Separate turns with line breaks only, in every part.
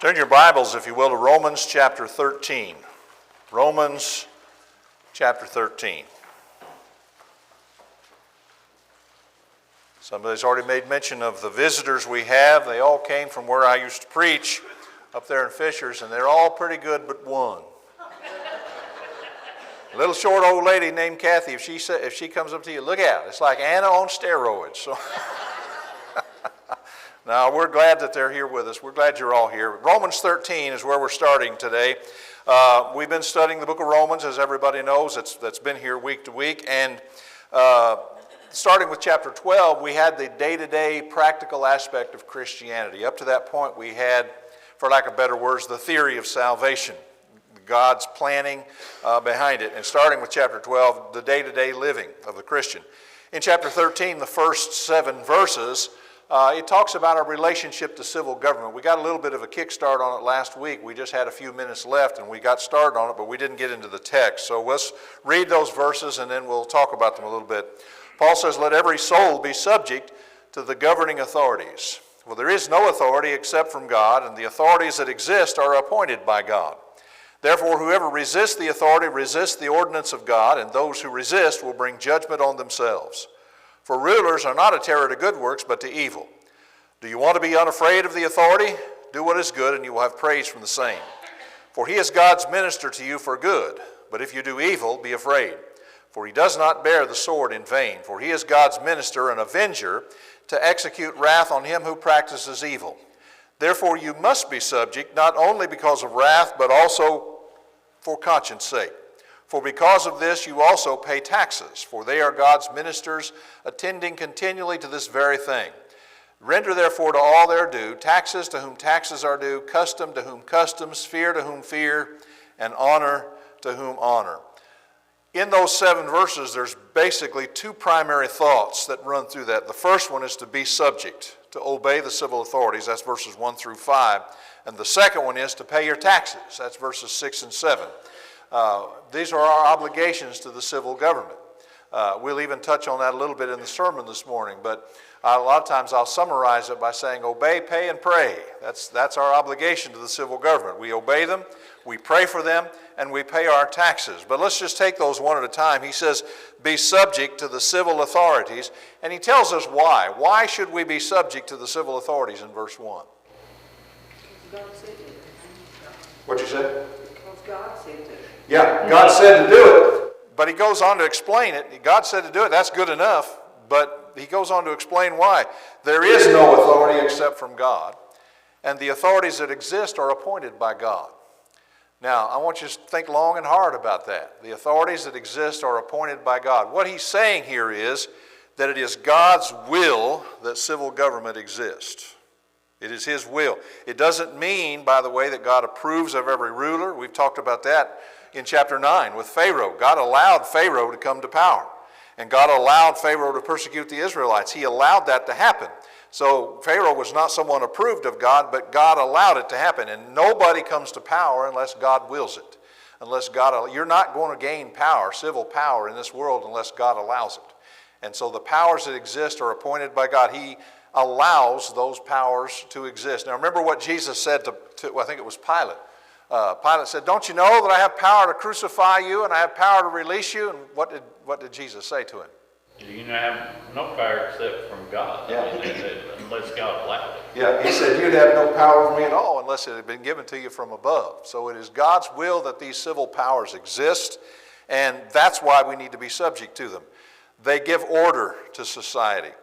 Turn your Bibles, if you will, to Romans chapter 13. Romans chapter 13. Somebody's already made mention of the visitors we have. They all came from where I used to preach up there in Fishers, and they're all pretty good but one. A little short old lady named Kathy, if she comes up to you, look out. It's like Anna on steroids. So now, we're glad that they're here with us. We're glad you're all here. Romans 13 is where we're starting today. We've been studying the book of Romans, as everybody knows. That's been here week to week. And starting with chapter 12, we had the day-to-day practical aspect of Christianity. Up to that point, we had, for lack of better words, the theory of salvation, God's planning behind it. And starting with chapter 12, the day-to-day living of the Christian. In chapter 13, the first 7 verses, it talks about our relationship to civil government. We got a little bit of a kickstart on it last week. We just had a few minutes left and we got started on it, but we didn't get into the text. So let's read those verses and then we'll talk about them a little bit. Paul says, "Let every soul be subject to the governing authorities. For there is no authority except from God, and the authorities that exist are appointed by God. Therefore, whoever resists the authority resists the ordinance of God, and those who resist will bring judgment on themselves. For rulers are not a terror to good works, but to evil. Do you want to be unafraid of the authority? Do what is good, and you will have praise from the same. For he is God's minister to you for good. But if you do evil, be afraid. For he does not bear the sword in vain. For he is God's minister, an avenger, to execute wrath on him who practices evil. Therefore you must be subject, not only because of wrath, but also for conscience sake. For because of this you also pay taxes, for they are God's ministers, attending continually to this very thing. Render therefore to all their due, taxes to whom taxes are due, custom to whom customs, fear to whom fear, and honor to whom honor." In those 7 verses, there's basically 2 primary thoughts that run through that. The first one is to be subject, to obey the civil authorities. That's verses 1 through 5. And the second one is to pay your taxes. That's verses 6 and 7. These are our obligations to the civil government. We'll even touch on that a little bit in the sermon this morning, but a lot of times I'll summarize it by saying obey, pay, and pray. That's our obligation to the civil government. We obey them, we pray for them, and we pay our taxes. But let's just take those one at a time. He says, be subject to the civil authorities, and he tells us why. Why should we be subject to the civil authorities in verse 1? What'd you say?
Because God said to.
Yeah, God said to do it, but he goes on to explain it. God said to do it, that's good enough, but he goes on to explain why. There is no authority except from God, and the authorities that exist are appointed by God. Now, I want you to think long and hard about that. The authorities that exist are appointed by God. What he's saying here is that it is God's will that civil government exists. It is his will. It doesn't mean, by the way, that God approves of every ruler. We've talked about that in chapter 9 with Pharaoh. God allowed Pharaoh to come to power. And God allowed Pharaoh to persecute the Israelites. He allowed that to happen. So Pharaoh was not someone approved of God, but God allowed it to happen. And nobody comes to power unless God wills it. You're not going to gain power, civil power in this world unless God allows it. And so the powers that exist are appointed by God. He allows those powers to exist. Now remember what Jesus said to I think it was Pilate. Pilate said, "Don't you know that I have power to crucify you and I have power to release you?" And what did Jesus say to him?
You have no power except from God.
Yeah.
Unless God allowed it.
Yeah, he said you'd have no power over me at all unless it had been given to you from above. So it is God's will that these civil powers exist, and that's why we need to be subject to them. They give order to society.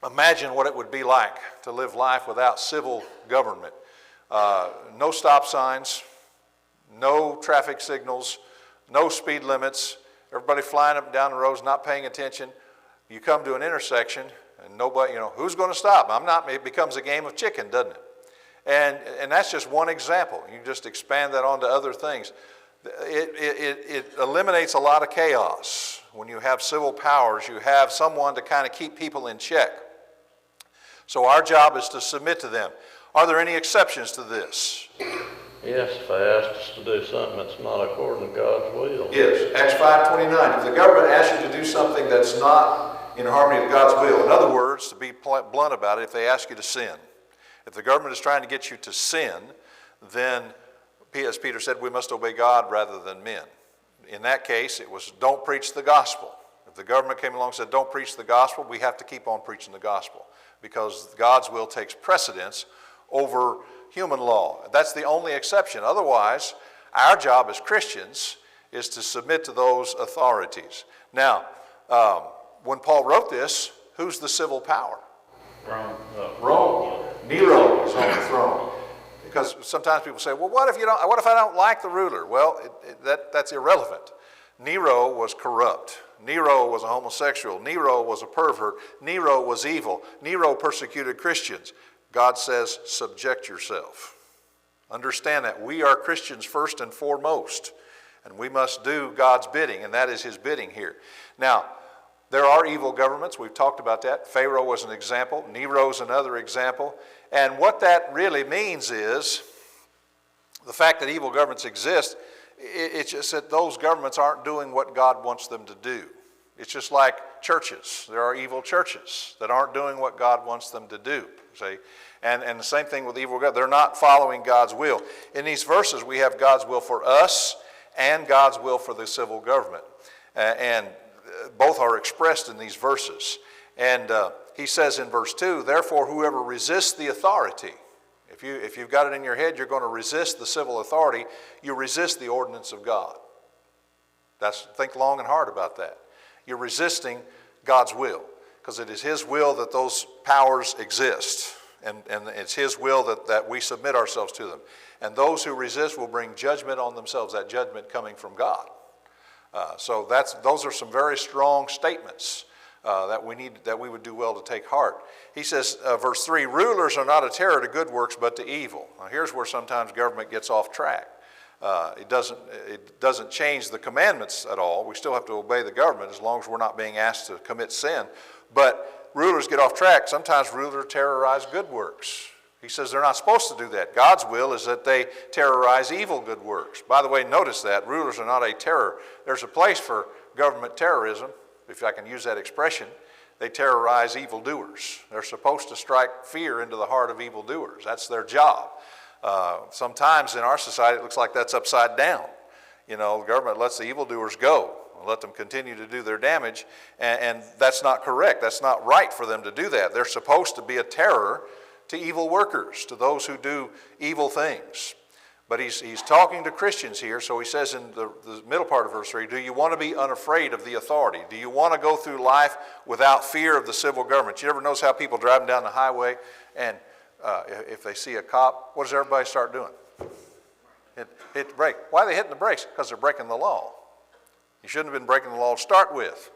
Imagine what it would be like to live life without civil government. No stop signs, no traffic signals, no speed limits, everybody flying up and down the roads, not paying attention. You come to an intersection and nobody, who's going to stop? I'm not. It becomes a game of chicken, doesn't it? And that's just one example. You just expand that onto other things. It eliminates a lot of chaos. When you have civil powers, you have someone to kind of keep people in check. So our job is to submit to them. Are there any exceptions to this?
Yes, if they ask us to do something that's not according to God's will.
Yes, Acts 5:29. If the government asks you to do something that's not in harmony with God's will, in other words, to be blunt about it, if they ask you to sin, If the government is trying to get you to sin, then, as Peter said, we must obey God rather than men. In that case, it was don't preach the gospel. If the government came along and said don't preach the gospel, we have to keep on preaching the gospel because God's will takes precedence over human law. That's the only exception. Otherwise, our job as Christians is to submit to those authorities. Now, when Paul wrote this, who's the civil power? Rome. Nero is on the throne. Because sometimes people say, well, what if I don't like the ruler? Well, that's irrelevant. Nero was corrupt. Nero was a homosexual. Nero was a pervert. Nero was evil. Nero persecuted Christians. God says, subject yourself. Understand that we are Christians first and foremost, and we must do God's bidding, and that is his bidding here. Now, there are evil governments. We've talked about that. Pharaoh was an example. Nero's another example. And what that really means is the fact that evil governments exist, it's just that those governments aren't doing what God wants them to do. It's just like churches. There are evil churches that aren't doing what God wants them to do. See? And the same thing with evil government. They're not following God's will. In these verses, we have God's will for us and God's will for the civil government. And both are expressed in these verses. And he says in verse 2, therefore whoever resists the authority, if you've got it in your head you're going to resist the civil authority, you resist the ordinance of God. Think long and hard about that. You're resisting God's will because it is his will that those powers exist. And it's his will that we submit ourselves to them. And those who resist will bring judgment on themselves, that judgment coming from God. So those are some very strong statements that we would do well to take heart. He says, verse 3, rulers are not a terror to good works, but to evil. Now here's where sometimes government gets off track. It doesn't change the commandments at all. We still have to obey the government as long as we're not being asked to commit sin. But rulers get off track. Sometimes rulers terrorize good works. He says they're not supposed to do that. God's will is that they terrorize evil good works. By the way, notice that. Rulers are not a terror. There's a place for government terrorism, if I can use that expression. They terrorize evildoers. They're supposed to strike fear into the heart of evildoers. That's their job. Sometimes in our society it looks like that's upside down. You know, the government lets the evildoers go. Let them continue to do their damage, and that's not correct. That's not right for them to do that. They're supposed to be a terror to evil workers, to those who do evil things. But he's talking to Christians here, so he says in the middle part of verse 3, do you want to be unafraid of the authority? Do you want to go through life without fear of the civil government? You ever notice how people driving down the highway, and if they see a cop, what does everybody start doing? Hit the brake. Why are they hitting the brakes? Because they're breaking the law. You shouldn't have been breaking the law to start with.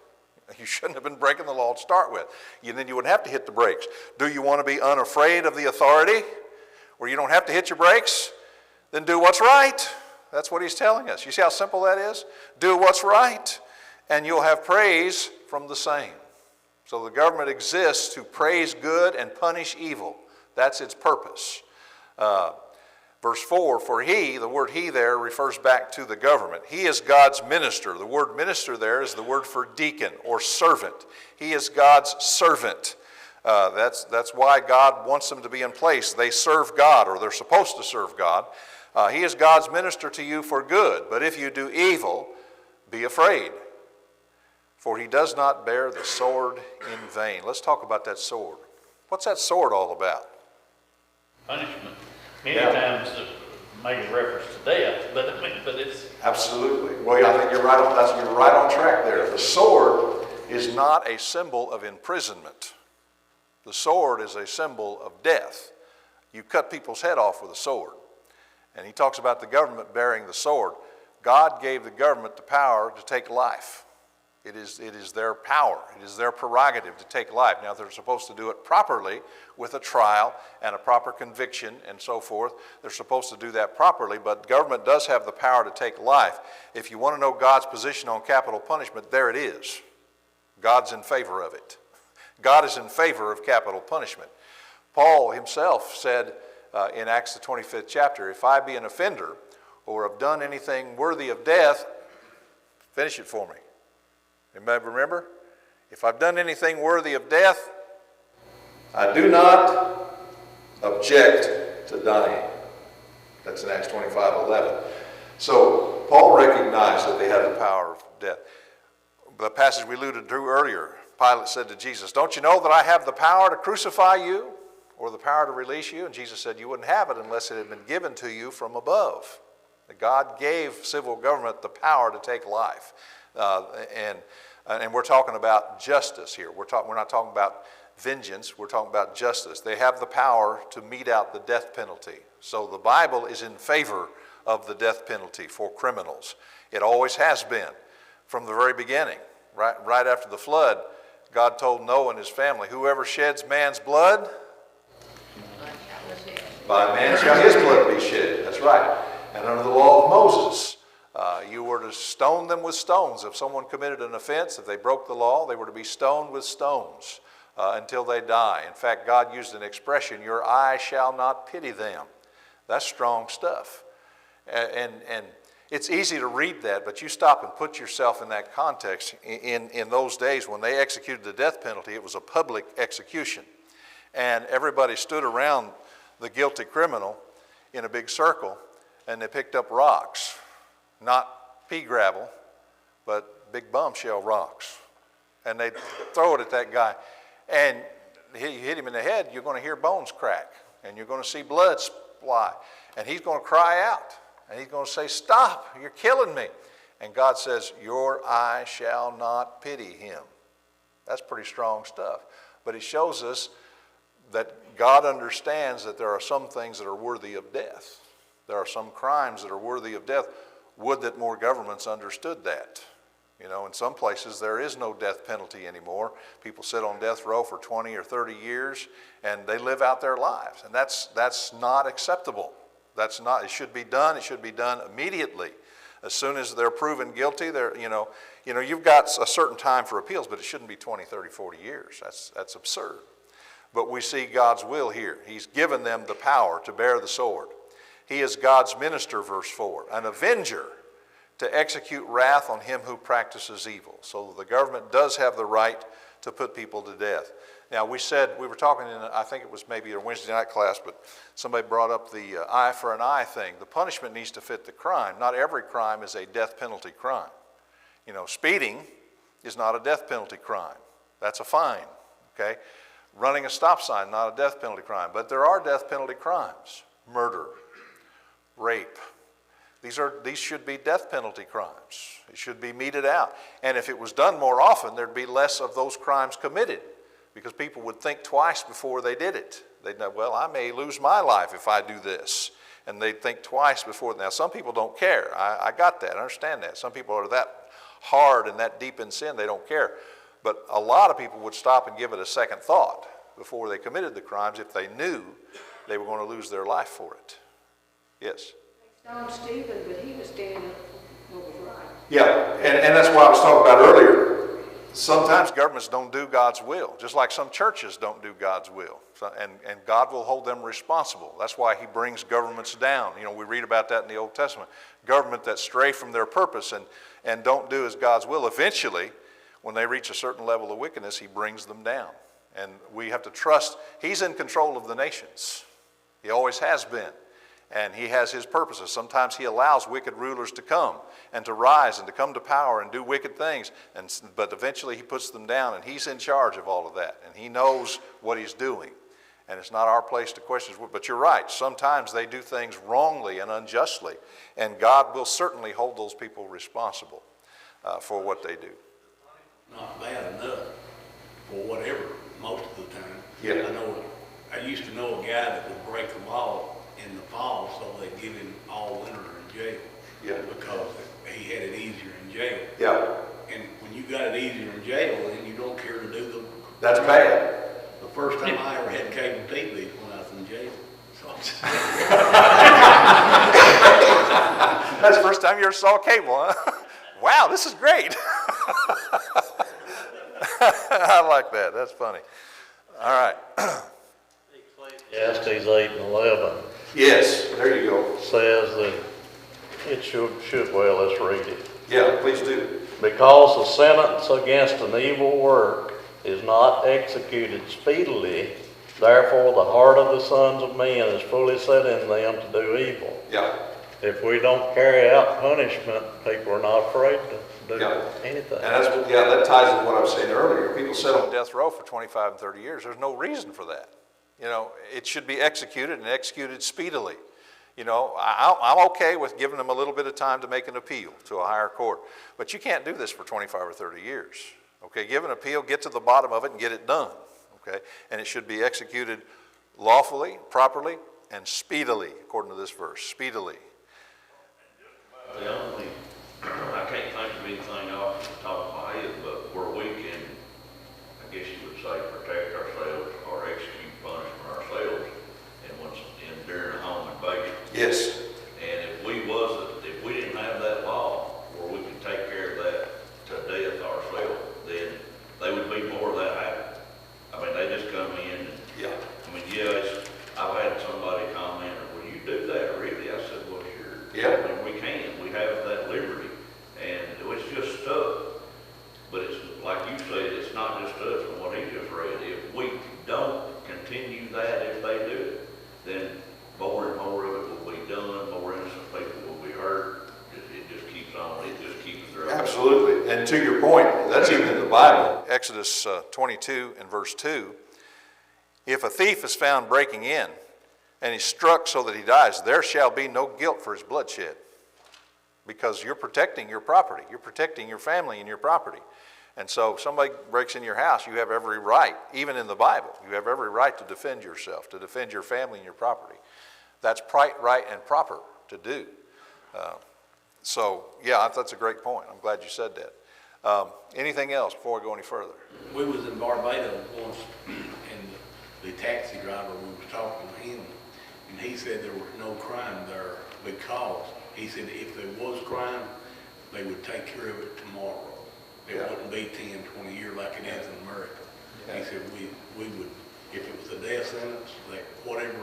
You shouldn't have been breaking the law to start with. Then you wouldn't have to hit the brakes. Do you want to be unafraid of the authority where you don't have to hit your brakes? Then do what's right. That's what he's telling us. You see how simple that is? Do what's right, and you'll have praise from the same. So the government exists to praise good and punish evil. That's its purpose. Verse 4, for he, the word he there refers back to the government. He is God's minister. The word minister there is the word for deacon or servant. He is God's servant. That's why God wants them to be in place. They serve God, or they're supposed to serve God. He is God's minister to you for good. But if you do evil, be afraid. For he does not bear the sword in vain. Let's talk about that sword. What's that sword all about?
Punishment. Many times make a reference to death, but it's...
Absolutely. Well, I think you're right on track there. The sword is not a symbol of imprisonment. The sword is a symbol of death. You cut people's head off with a sword. And he talks about the government bearing the sword. God gave the government the power to take life. It is their power. It is their prerogative to take life. Now, they're supposed to do it properly with a trial and a proper conviction and so forth. They're supposed to do that properly, but government does have the power to take life. If you want to know God's position on capital punishment, there it is. God's in favor of it. God is in favor of capital punishment. Paul himself said in Acts the 25th chapter, if I be an offender or have done anything worthy of death, finish it for me. Anybody remember? If I've done anything worthy of death, I do not object to dying. That's in Acts 25:11. So Paul recognized that they had the power of death. The passage we alluded to earlier, Pilate said to Jesus, "Don't you know that I have the power to crucify you or the power to release you?" And Jesus said, "You wouldn't have it unless it had been given to you from above." That God gave civil government the power to take life. And we're talking about justice here. We're not talking about vengeance. We're talking about justice. They have the power to mete out the death penalty. So the Bible is in favor of the death penalty for criminals. It always has been from the very beginning. Right after the flood, God told Noah and his family, "Whoever sheds man's blood, by man shall his blood be shed." That's right. And under the law of Moses, you were to stone them with stones. If someone committed an offense, if they broke the law, they were to be stoned with stones until they die. In fact, God used an expression, "Your eye shall not pity them." That's strong stuff. And it's easy to read that, but you stop and put yourself in that context. In those days when they executed the death penalty, it was a public execution. And everybody stood around the guilty criminal in a big circle, and they picked up rocks. Not pea gravel, but big bombshell rocks. And they'd throw it at that guy. And you hit him in the head, you're going to hear bones crack. And you're going to see blood fly. And he's going to cry out. And he's going to say, "Stop, you're killing me." And God says, "Your eye shall not pity him." That's pretty strong stuff. But it shows us that God understands that there are some things that are worthy of death. There are some crimes that are worthy of death. Would that more governments understood that. You know, in some places there is no death penalty anymore. People sit on death row for 20 or 30 years and they live out their lives. And that's not acceptable. That's not, it should be done immediately. As soon as they're proven guilty, you've got a certain time for appeals, but it shouldn't be 20, 30, 40 years. That's absurd. But we see God's will here. He's given them the power to bear the sword. He is God's minister, verse 4, an avenger to execute wrath on him who practices evil. So the government does have the right to put people to death. Now we were talking in, I think it was maybe a Wednesday night class, but somebody brought up the eye for an eye thing. The punishment needs to fit the crime. Not every crime is a death penalty crime. You know, speeding is not a death penalty crime. That's a fine, okay? Running a stop sign, not a death penalty crime. But there are death penalty crimes. Murder, rape. These should be death penalty crimes. It should be meted out. And if it was done more often, there'd be less of those crimes committed because people would think twice before they did it. They'd know, well, I may lose my life if I do this. And they'd think twice before. Now, some people don't care. I got that. I understand that. Some people are that hard and that deep in sin, they don't care. But a lot of people would stop and give it a second thought before they committed the crimes if they knew they were going to lose their life for it. Yes?
They stoned Stephen, but he was standing up for what was right.
Yeah, and that's what I was talking about earlier. Sometimes governments don't do God's will, just like some churches don't do God's will. And God will hold them responsible. That's why he brings governments down. You know, we read about that in the Old Testament. Government that stray from their purpose and don't do as God's will. Eventually, when they reach a certain level of wickedness, he brings them down. And we have to trust he's in control of the nations. He always has been. And he has his purposes. Sometimes he allows wicked rulers to come and to rise and to come to power and do wicked things. But eventually he puts them down, and he's in charge of all of that. And he knows what he's doing. And it's not our place to question. But you're right. Sometimes they do things wrongly and unjustly. And God will certainly hold those people responsible for what they do.
Not bad enough for whatever, most of the time.
Yeah.
I used to know a guy that would break the law in the fall, so they'd give him all winter in jail.
Yeah.
Because he had it easier in jail.
Yeah.
And when you got it easier in jail, then you don't care to do the...
That's bad.
The first time I ever had cable TV was when I was in jail. So
That's the first time you ever saw cable, huh? Wow, this is great. I like that. That's funny. All right.
Ecclesiastes 8 and 11
Yes, there you go.
says that it should well, let's read it.
Yeah, please do.
Because the sentence against an evil work is not executed speedily, Therefore, the heart of the sons of men is fully set in them to do evil.
Yeah.
If we don't carry out punishment, people are not afraid to do
Yeah.
anything.
And that's, yeah, that ties into what I was saying earlier. People sit on death row for 25 and 30 years. There's no reason for that. You know, it should be executed and executed speedily. You know, I'm okay with giving them a little bit of time to make an appeal to a higher court. But you can't do this for 25 or 30 years. Okay, give an appeal, get to the bottom of it, and get it done. Okay, and it should be executed lawfully, properly, and speedily, according to this verse, speedily.
The only, I can't think of anything off the top of my head, but where we can, I guess you would say, protect ourselves or execute punishment ourselves, and during a home invasion.
Yes.
And if we didn't have that law where we could take care of that to death ourselves, then they would be more of that happen. I mean, they just come in and,
Yeah.
I mean, yes, I've had somebody comment, well, you do that, really? I said, well, sure.
Yeah.
I mean, we can, we have that liberty, and it's just stuff. But it's, like you said, it's not just us from what he just read. If we don't continue that, if they do it, then more and more of it will be done, more innocent people will be hurt. It just keeps on, it just keeps growing.
Absolutely. And to your point, that's even in the Bible. Exodus 22 and verse 2, if a thief is found breaking in and he's struck so that he dies, there shall be no guilt for his bloodshed, because you're protecting your property. You're protecting your family and your property. And so if somebody breaks in your house, you have every right, even in the Bible, you have every right to defend yourself, to defend your family and your property. That's right and proper to do. So, yeah, that's a great point. I'm glad you said that. Anything else before we go any further?
We was in Barbados once, and the taxi driver, we was talking to him, and he said there was no crime there because, he said if there was crime, they would take care of it tomorrow. It
Yeah.
wouldn't be 10, 20 years like it is in America.
Yeah.
He said we would, if it was a death sentence, whatever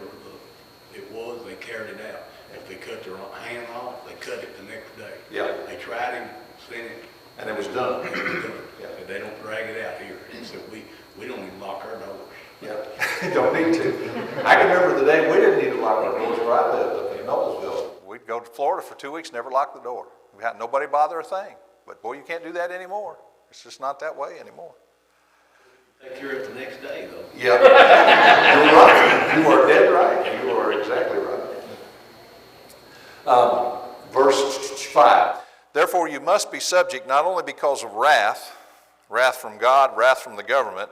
it was, they carried it out. If they cut their hand off, they cut it the next day.
Yeah.
They tried him, sent it.
And it was done.
And it was done.
Yeah.
But they don't drag it out here. And so we don't even lock our doors.
Yeah, don't need to. I can remember the day we didn't need to lock our doors where I lived up in Noblesville. We'd go to Florida for 2 weeks, never lock the door. We had nobody bother a thing. But boy, you can't do that anymore. It's just not that way anymore.
Take care of it the next day, though.
Yeah, you're right. You are dead right. You are exactly right. Verse 5. Therefore you must be subject not only because of wrath from God, wrath from the government,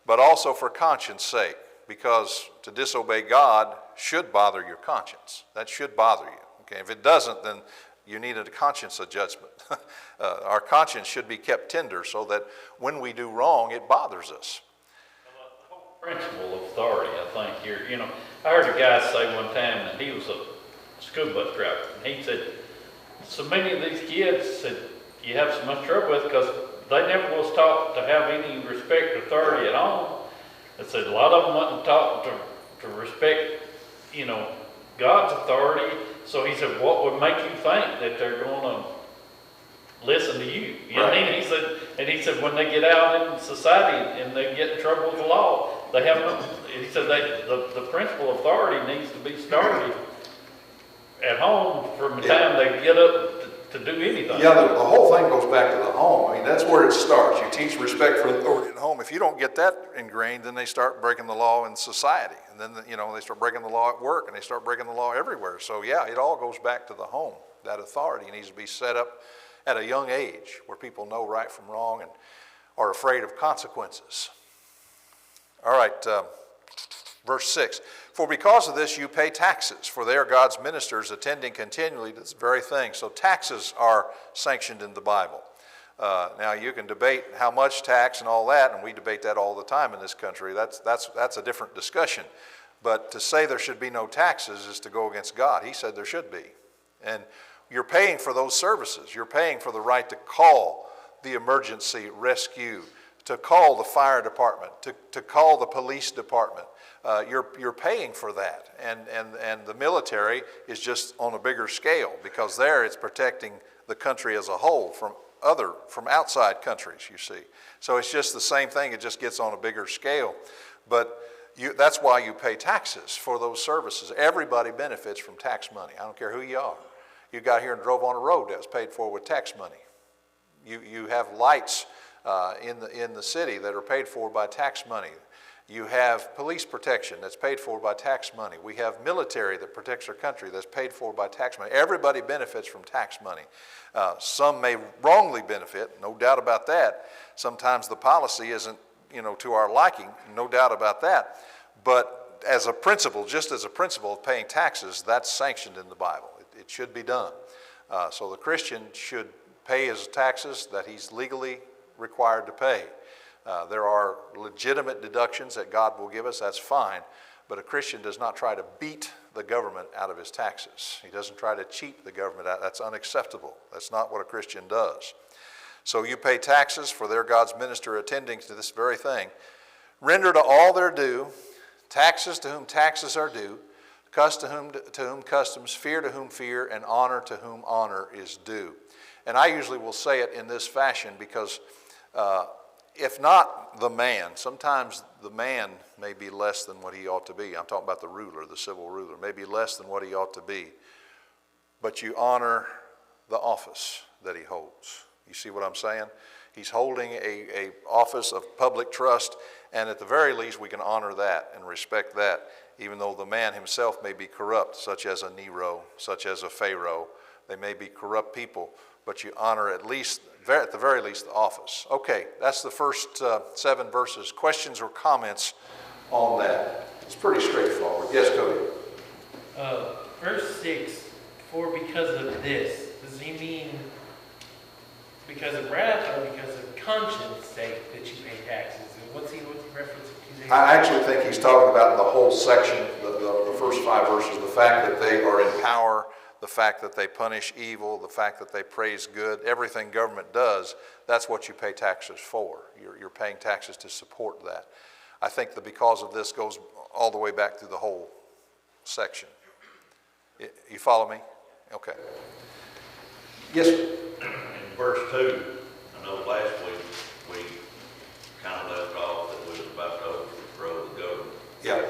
but also for conscience sake, because to disobey God should bother your conscience. That should bother you. Okay, if it doesn't, then you need a conscience adjustment. Our conscience should be kept tender so that when we do wrong, it bothers us.
The whole principle of authority, I think, here, you know, I heard a guy say one time that he was a school bus driver, and he said, so many of these kids said you have so much trouble with because they never was taught to have any respect or authority at home. I said a lot of them wasn't taught to respect, you know, God's authority. So he said, what would make you think that they're going to listen to you? You know what I mean? He said, when they get out in society and they get in trouble with the law, they have no, he said the principle of authority needs to be started at home from the time they get up to do anything.
Yeah, the whole thing goes back to the home. I mean, that's where it starts. You teach respect for authority at home. If you don't get that ingrained, then they start breaking the law in society. And then, you know, they start breaking the law at work, and they start breaking the law everywhere. So, yeah, it all goes back to the home. That authority needs to be set up at a young age where people know right from wrong and are afraid of consequences. All right, verse 6. For because of this you pay taxes, for they are God's ministers attending continually to this very thing. So taxes are sanctioned in the Bible. Now you can debate how much tax and all that, and we debate that all the time in this country. That's a different discussion. But to say there should be no taxes is to go against God. He said there should be. And you're paying for those services. You're paying for the right to call the emergency rescue, to call the fire department, to call the police department. You're paying for that, and the military is just on a bigger scale because there it's protecting the country as a whole from outside countries. You see, so it's just the same thing. It just gets on a bigger scale. But That's why you pay taxes for those services. Everybody benefits from tax money. I don't care who you are. You got here and drove on a road that was paid for with tax money. You have lights in the city that are paid for by tax money. You have police protection that's paid for by tax money. We have military that protects our country that's paid for by tax money. Everybody benefits from tax money. Some may wrongly benefit, no doubt about that. Sometimes the policy isn't, to our liking, no doubt about that. But as a principle, just as a principle of paying taxes, that's sanctioned in the Bible. It should be done. So the Christian should pay his taxes that he's legally required to pay. There are legitimate deductions that God will give us, that's fine. But a Christian does not try to beat the government out of his taxes. He doesn't try to cheat the government out. That's unacceptable. That's not what a Christian does. So you pay taxes for their God's minister attending to this very thing. Render to all their due, taxes to whom taxes are due, custom to whom customs, fear to whom fear, and honor to whom honor is due. And I usually will say it in this fashion because if not the man, sometimes the man may be less than what he ought to be. I'm talking about the ruler, the civil ruler, maybe less than what he ought to be. But you honor the office that he holds. You see what I'm saying? He's holding a office of public trust, and at the very least we can honor that and respect that, even though the man himself may be corrupt, such as a Nero, such as a Pharaoh. They may be corrupt people, but you honor at the very least the office. Okay, that's the first 7 verses. Questions or comments on that? It's pretty straightforward. Yes, Cody.
Verse 6, for because of this, does he mean because of wrath or because of conscience sake that you pay taxes? And what's he referencing?
I actually think he's talking about the whole section, the first 5 verses, the fact that they are in power, the fact that they punish evil, the fact that they praise good, everything government does, that's what you pay taxes for. You're paying taxes to support that. I think that because of this goes all the way back through the whole section. You follow me? Okay. Yes, sir.
In verse 2, I know last week we kind of left off that we was about to overthrow the government.
Yeah.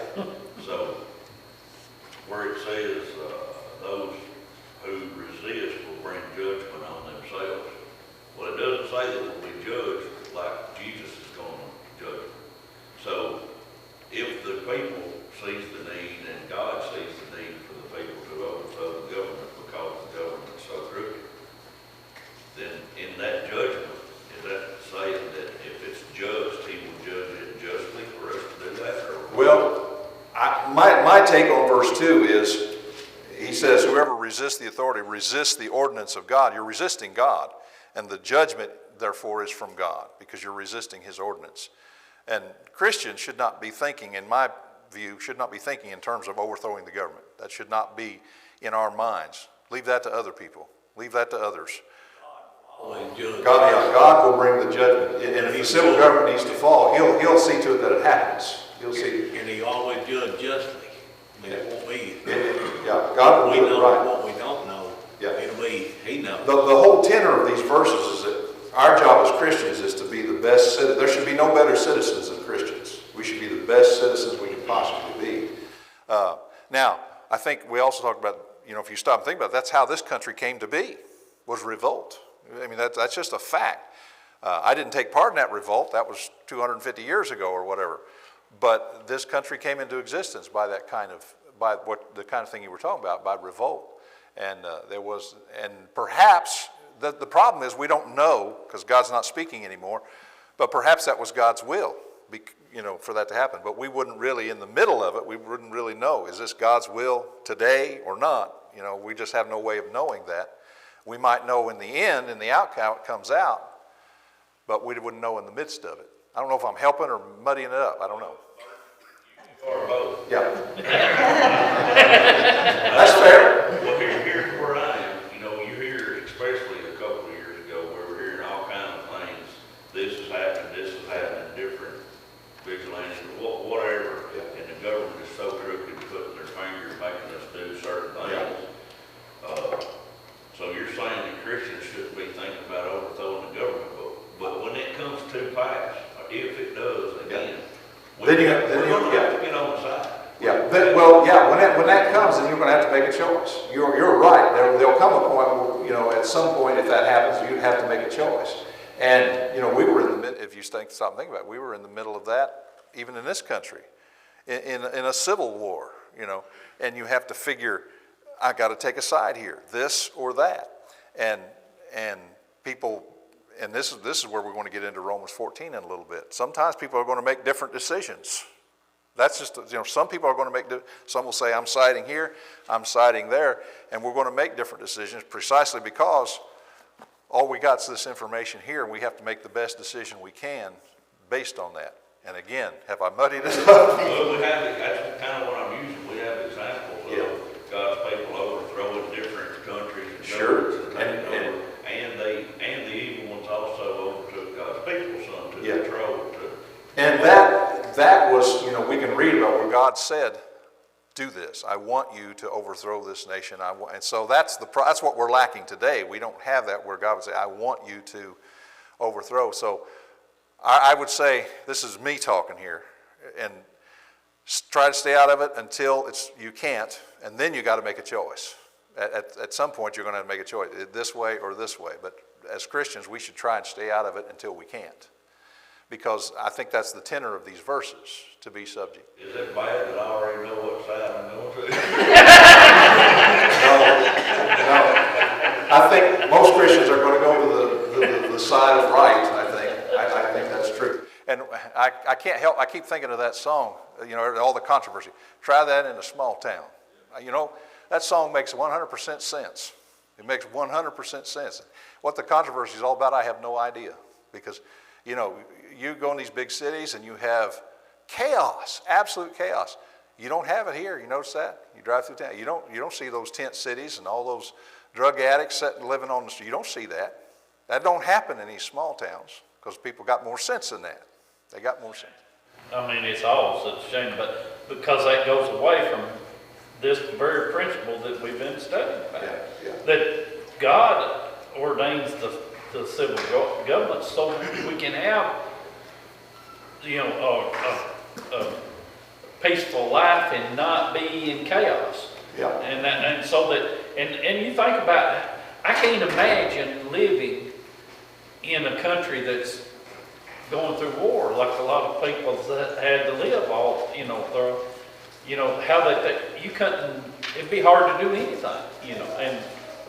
So where it says those who resist will bring judgment on themselves. Well, it doesn't say that we'll be judged like Jesus is going to judge them. So if the people sees the need and God sees the need for the people to overthrow the government because the government's so crooked, then in that judgment, is that saying that if it's judged, he will judge it justly for us to do that? Or
Well, my take on verse 2 is, he says, whoever resists the authority resists the ordinance of God. You're resisting God, and the judgment, therefore, is from God because you're resisting his ordinance. And Christians should not be thinking, in my view, should not be thinking in terms of overthrowing the government. That should not be in our minds. Leave that to other people. Leave that to others. God will bring the judgment. And if the civil government needs to fall, he'll see to it that it happens. He'll see.
And he always judge justly. I mean, it won't be.
Yeah, God will
We
do it
know
right.
what we don't know.
Yeah.
It'll be, he knows.
The whole tenor of these verses is that our job as Christians is to be the best citizens. There should be no better citizens than Christians. We should be the best citizens we can possibly be. Now, I think we also talked about, if you stop and think about it, that's how this country came to be, was revolt. I mean, that's just a fact. I didn't take part in that revolt. That was 250 years ago or whatever. But this country came into existence by the kind of thing you were talking about, by revolt. And perhaps the problem is we don't know because God's not speaking anymore. But perhaps that was God's will, for that to happen. But we wouldn't really, in the middle of it, we wouldn't really know. Is this God's will today or not? We just have no way of knowing that. We might know in the end, in the outcome, it comes out, but we wouldn't know in the midst of it. I don't know if I'm helping or muddying it up. I don't know.
or both.
Yeah. That's fair.
Well, here's where I am. You hear, especially a couple of years ago, where we're hearing all kinds of things. This has happened, different vigilantes, whatever. And the government is so crooked, putting their finger, making us do certain things. So you're saying that Christians shouldn't be thinking about overthrowing the government, but when it comes to pass, if it does again, we're going to have to get on
Well, yeah, when that comes, then you're gonna have to make a choice. You're right, there'll come a point, where, at some point, if that happens, you'd have to make a choice. And, we were in the mid, if you stop and think about it, we were in the middle of that, even in this country, in a civil war, and you have to figure, I gotta take a side here, this or that. And people, and this is where we're going to get into Romans 14 in a little bit. Sometimes people are going to make different decisions. That's just, some people are going to make, some will say, I'm siding here, I'm siding there, and we're going to make different decisions precisely because all we got is this information here, and we have to make the best decision we can based on that. And again, have I muddied it up?
Well, we have, that's kind of what I'm using, we have examples of God's people overthrowing different countries and
Sure.
governments and taking over, and the evil ones also overtook God's people some to control.
And that was, we can read about where God said, do this. I want you to overthrow this nation. And so that's what we're lacking today. We don't have that where God would say, I want you to overthrow. So I would say, this is me talking here, and try to stay out of it until you can't, and then you got to make a choice. At some point, you're going to have to make a choice, this way or this way. But as Christians, we should try and stay out of it until we can't. Because I think that's the tenor of these verses, to be subject.
Is it bad that I already know what side I'm going to?
No. I think most Christians are going to go to the side of right, I think that's true. And I can't help, I keep thinking of that song, all the controversy. Try that in a small town. That song makes 100% sense. It makes 100% sense. What the controversy is all about, I have no idea. Because, you go in these big cities and you have chaos, absolute chaos. You don't have it here. You notice that? You drive through town. You don't see those tent cities and all those drug addicts living on the street. You don't see that. That don't happen in these small towns because people got more sense than that. They got more sense.
It's all such a shame, but because that goes away from this very principle that we've been studying about.
Yeah.
That God ordains the civil government so we can have, a peaceful life and not be in chaos.
Yeah.
And so that, and you think about it, I can't imagine living in a country that's going through war like a lot of people that had to live all, through, how you couldn't, it'd be hard to do anything, and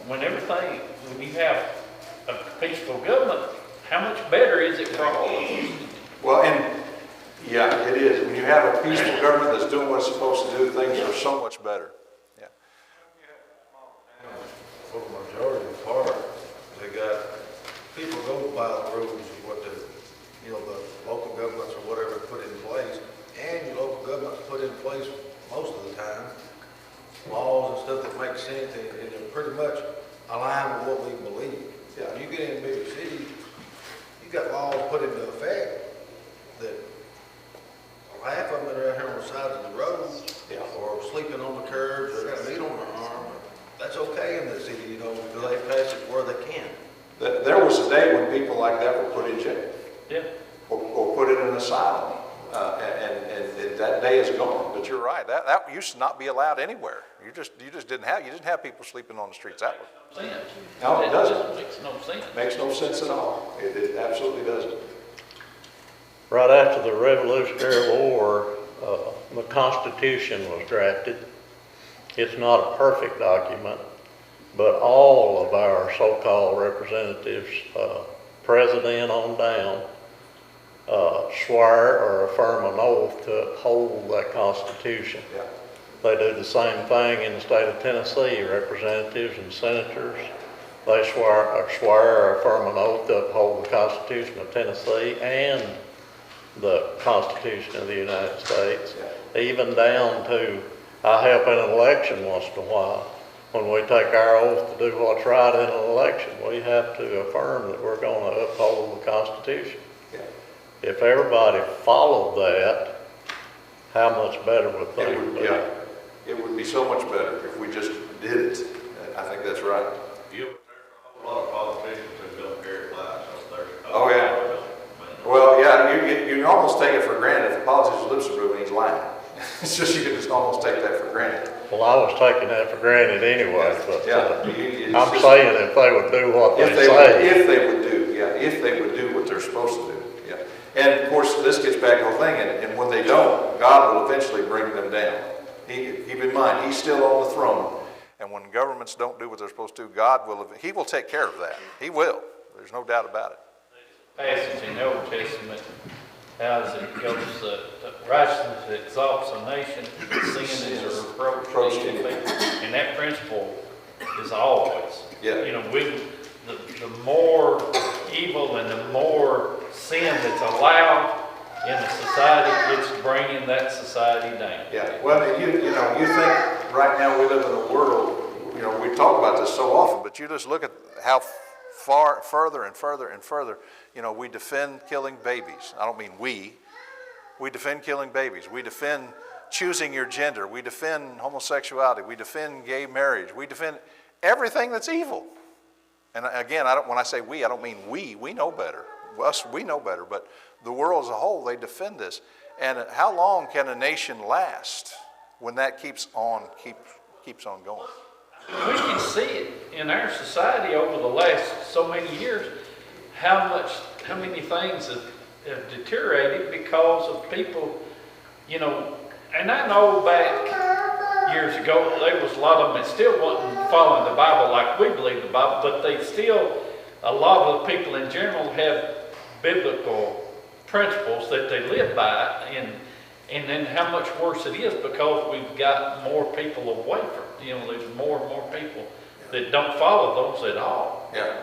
when you have a peaceful government, how much better is it for all of us?
Well, and yeah, it is. When you have a peaceful government that's doing what it's supposed to do, things are so much better. Yeah.
For the majority of the part, they got, people go by the rules of what the local governments or whatever put in place, and your local governments put in place most of the time, laws and stuff that make sense, and they're pretty much aligned with what we believe.
Yeah.
When you get in bigger cities, you got laws put into effect that half of them are out here on the sides of the road, or sleeping on the curbs, or got meat on their arm. That's okay in the city, because they pass it where they can.
There was a day when people like that were put in jail.
Yeah.
Or put in an asylum. And that day is gone. But you're right. That used to not be allowed anywhere. You just didn't have people sleeping on the streets. That was. No, it doesn't.
Makes no sense.
Makes no sense at all. It absolutely doesn't.
Right after the Revolutionary War, the Constitution was drafted. It's not a perfect document, but all of our so-called representatives, president on down, swear or affirm an oath to uphold that Constitution.
Yeah.
They do the same thing in the state of Tennessee, representatives and senators. They swear or affirm an oath to uphold the Constitution of Tennessee and the Constitution of the United States, even down to, I help in an election once in a while. When we take our oath to do what's right in an election, we have to affirm that we're going to uphold the Constitution.
Yeah.
If everybody followed that, how much better would things be?
Yeah. It would be so much better if we just did it. I think that's right.
There's a whole lot of politicians who don't carry lights up there.
Oh, yeah. Well, yeah, you can almost take it for granted if a politician's lips are moving, he's lying. It's just you can just almost take that for granted.
Well, I was taking that for granted anyway, but
It's
I'm
just-
saying if they would do what they
If they
say.
if they would do what they're supposed to do, yeah. And of course, this gets back to the whole thing, and when they don't, God will eventually bring them down. Keep in mind, He's still on the throne, and when governments don't do what they're supposed to, He will take care of that. He will. There's no doubt about it.
Passage in the Old Testament, how does it goes, righteousness exalts a nation, sin is a reproach to the people. And that principle is always.
Yeah.
You know, the more evil and the more sin that's allowed in a society, it's bringing that society down.
Yeah, well, you think right now we live in a world, we talk about this so often, but you just look at how further and further and further, we defend killing babies. I don't mean we defend killing babies. We defend choosing your gender. We defend homosexuality. We defend gay marriage. We defend everything that's evil. And again, when I say we, I don't mean we know better. Us, we know better, but the world as a whole, they defend this. And how long can a nation last when that keeps on going?
We can see it in our society over the last so many years, how many things have deteriorated because of people, and I know back years ago, there was a lot of them that still wasn't following the Bible like we believe the Bible, but a lot of the people in general have biblical principles that they live by, and then how much worse it is because we've got more people away from, there's more and more people that don't follow those at all.
Yeah.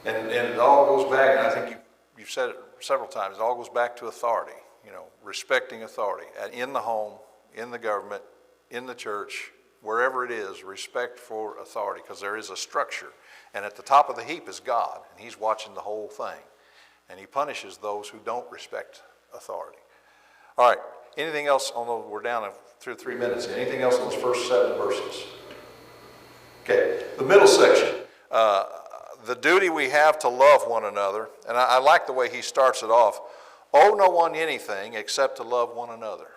And it all goes back, and I think you've said it several times, it all goes back to authority, respecting authority in the home, in the government, in the church, wherever it is, respect for authority, because there is a structure. And at the top of the heap is God, and He's watching the whole thing. And He punishes those who don't respect authority. All right, anything else we're down through 3 minutes. Anything else on those first 7 verses? Okay, the middle section. The duty we have to love one another. And I like the way he starts it off. Owe no one anything except to love one another.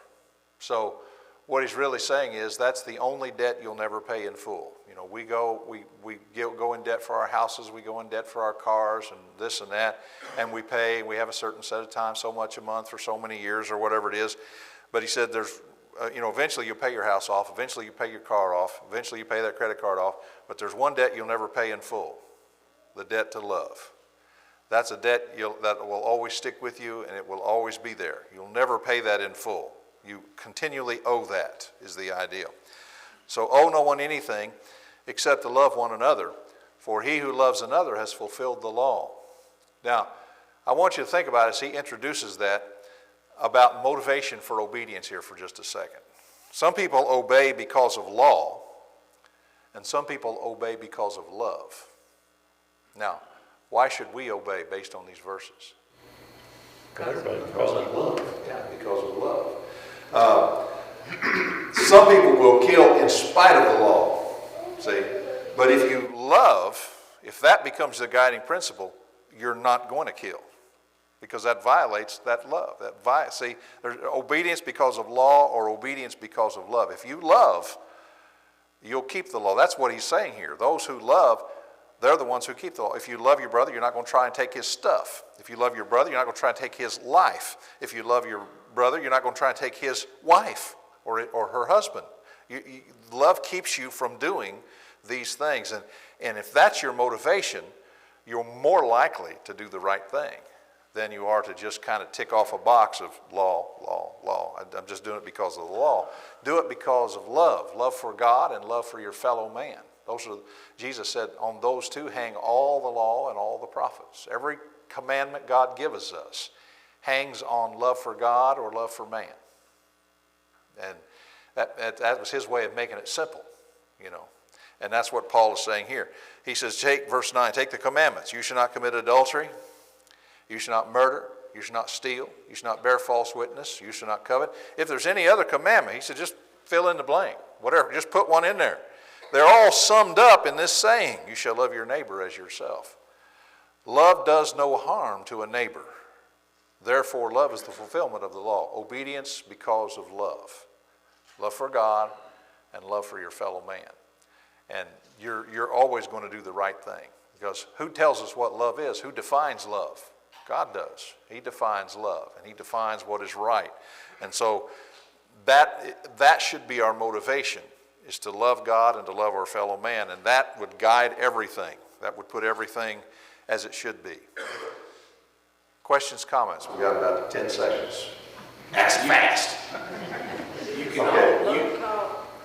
So what he's really saying is that's the only debt you'll never pay in full. We go in debt for our houses, we go in debt for our cars and this and that, and we have a certain set of time, so much a month for so many years or whatever it is. But he said there's, eventually you'll pay your house off, eventually you pay your car off, eventually you pay that credit card off, but there's one debt you'll never pay in full, the debt to love. That's a debt that will always stick with you, and it will always be there. You'll never pay that in full. You continually owe that, is the idea. So owe no one anything except to love one another, for he who loves another has fulfilled the law. Now, I want you to think about it as he introduces that about motivation for obedience here for just a second. Some people obey because of law, and some people obey because of love. Now, why should we obey based on these verses?
Because of love.
Yeah, because of love. Some people will kill in spite of the law, see? But if you love, if that becomes the guiding principle, you're not going to kill because that violates that love. See, there's obedience because of law or obedience because of love. If you love, you'll keep the law. That's what he's saying here. Those who love, they're the ones who keep the law. If you love your brother, you're not going to try and take his stuff. If you love your brother, you're not going to try and take his life. If you love your brother, you're not going to try and take his wife or her husband. Love keeps you from doing these things. And if that's your motivation, you're more likely to do the right thing than you are to just kind of tick off a box of law. I'm just doing it because of the law. Do it because of love for God and love for your fellow man. Jesus said, on those two hang all the law and all the prophets. Every commandment God gives us hangs on love for God or love for man. And that was his way of making it simple, And that's what Paul is saying here. He says, verse 9, take the commandments. You shall not commit adultery. You shall not murder. You shall not steal. You shall not bear false witness. You shall not covet. If there's any other commandment, he said, just fill in the blank. Whatever, just put one in there. They're all summed up in this saying, you shall love your neighbor as yourself. Love does no harm to a neighbor. Therefore, love is the fulfillment of the law. Obedience because of love. Love for God and love for your fellow man. And you're always going to do the right thing. Because who tells us what love is? Who defines love? God does. He defines love, and He defines what is right. And so that should be our motivation, is to love God and to love our fellow man. And that would guide everything. That would put everything as it should be. Questions, comments? We've got about 10 seconds. Ask fast.
You
Okay.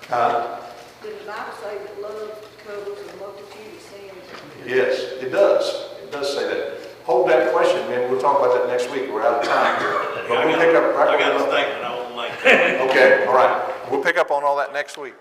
can,
Did the Bible say that love covers a multitude of sins?
Yes, it does. It does say that. Hold that question, man. We'll talk about that next week. We're out of time here. But we'll pick up right
I got a
on.
statement I want to make.
Okay, all right. We'll pick up on all that next week.